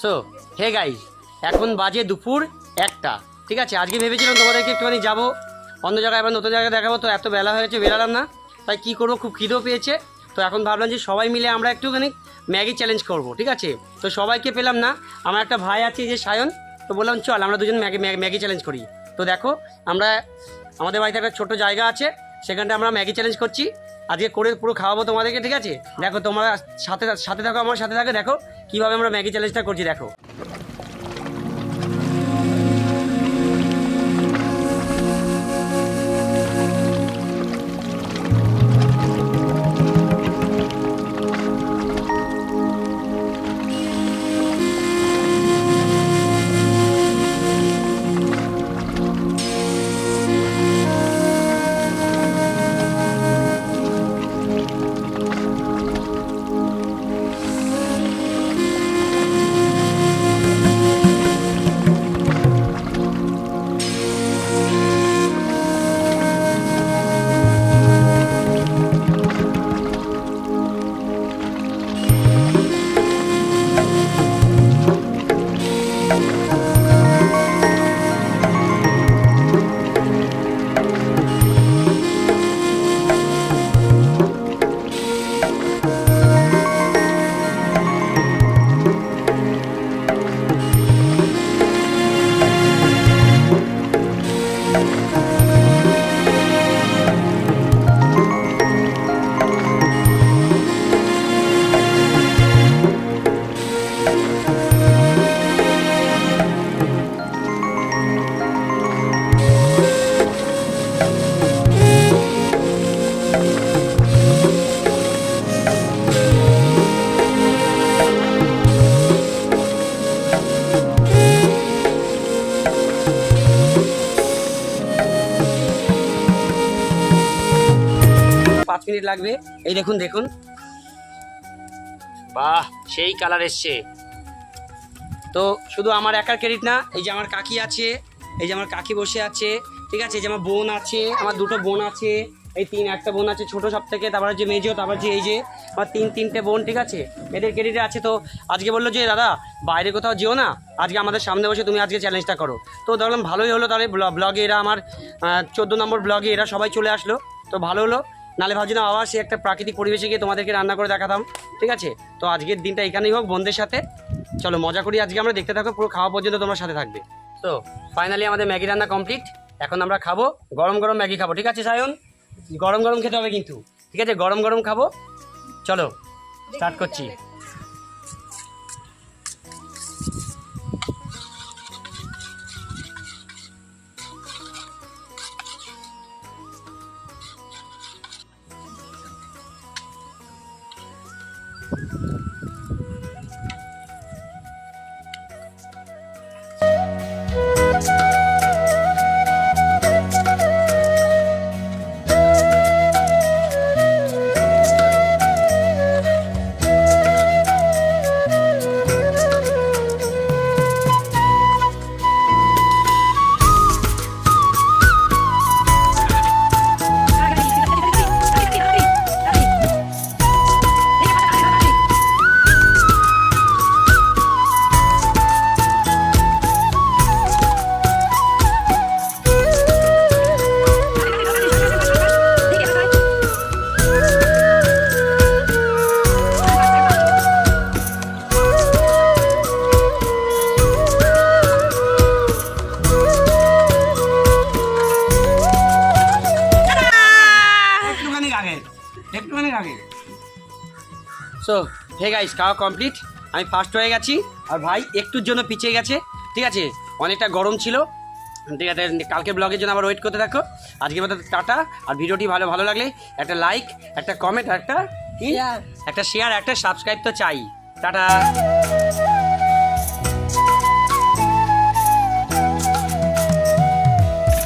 So hey guys, এখন বাজে দুপুর 1টা। ঠিক আছে, আজকে ভেবেছিলাম তোমাদেরকে একটুখানি যাবো অন্য জায়গায়, আবার নতুন জায়গায় দেখাবো, তো এত বেলা হয়েছে বেরালাম না। তাই কী করবো, খুব খিদেও পেয়েছে। তো এখন ভাবলাম যে সবাই মিলে আমরা একটুখানি ম্যাগি চ্যালেঞ্জ করব। ঠিক আছে, তো সবাইকে পেলাম না। আমার একটা ভাই আছে যে সায়ন, তো বললাম চল আমরা দুজন ম্যাগি চ্যালেঞ্জ করি। তো দেখো, আমরা আমাদের বাড়িতে একটা ছোটো জায়গা আছে, সেখানটা আমরা ম্যাগি চ্যালেঞ্জ করছি। আজকে করে পুরো খাওয়াবো তোমাদেরকে। ঠিক আছে, দেখো তোমরা সাথে সাথে থাকো, আমার সাথে থাকো, দেখো কীভাবে আমরা ম্যাগি চ্যালেঞ্জটা করছি। দেখো 5 মিনিট লাগবে। এই দেখুন দেখুন, বাহ সেই কালার এসছে। তো শুধু আমার একার ক্রেডিট না, এই যে আমার কাকি আছে, এই যে আমার কাকি বসে আছে। ঠিক আছে, এই যে আমার বোন আছে, আমার দুটো বোন আছে, এই একটা বোন আছে ছোটো সব থেকে, তারপর যে মেজো, তারপর যে এই যে আমার তিনটে বোন। ঠিক আছে, এদের ক্রেডিটে আছে। তো আজকে বললো যে দাদা বাইরে কোথাও যেও না, আজকে আমাদের সামনে বসে তুমি আজকে চ্যালেঞ্জটা করো। তো দেখলাম ভালোই হলো, তাহলে ব্লগে এরা আমার 14 নম্বর ব্লগে এরা সবাই চলে আসলো, তো ভালো হলো। নালে ভাবছি না আবার সে একটা প্রাকৃতিক পরিবেশে গিয়ে তোমাদেরকে রান্না করে দেখাতাম। ঠিক আছে, তো আজকের দিনটা এখানেই হোক বোনদের সাথে। চলো মজা করি আজকে আমরা, দেখতে থাকো পুরো খাওয়া পর্যন্ত তোমার সাথে থাকবে। তো ফাইনালি আমাদের ম্যাগি রান্না কমপ্লিট। এখন আমরা খাবো গরম গরম ম্যাগি খাবো। ঠিক আছে সায়ন, গরম গরম খেতে হবে কিন্তু। ঠিক আছে, গরম গরম খাবো। চলো স্টার্ট করছি। একটুখানি আগে। সো হে গাইস, খাওয়া কমপ্লিট। আমি ফার্স্ট হয়ে গেছি, আর ভাই একটুর জন্য পিছিয়ে গেছে। ঠিক আছে, অনেকটা গরম ছিল। ঠিক আছে, কালকে ব্লগের জন্য আবার ওয়েট করতে থাকো। আজকের মতো টাটা। আর ভিডিওটি ভালো লাগলে একটা লাইক, একটা কমেন্ট, একটা শেয়ার, একটা সাবস্ক্রাইব তো চাই। টাটা।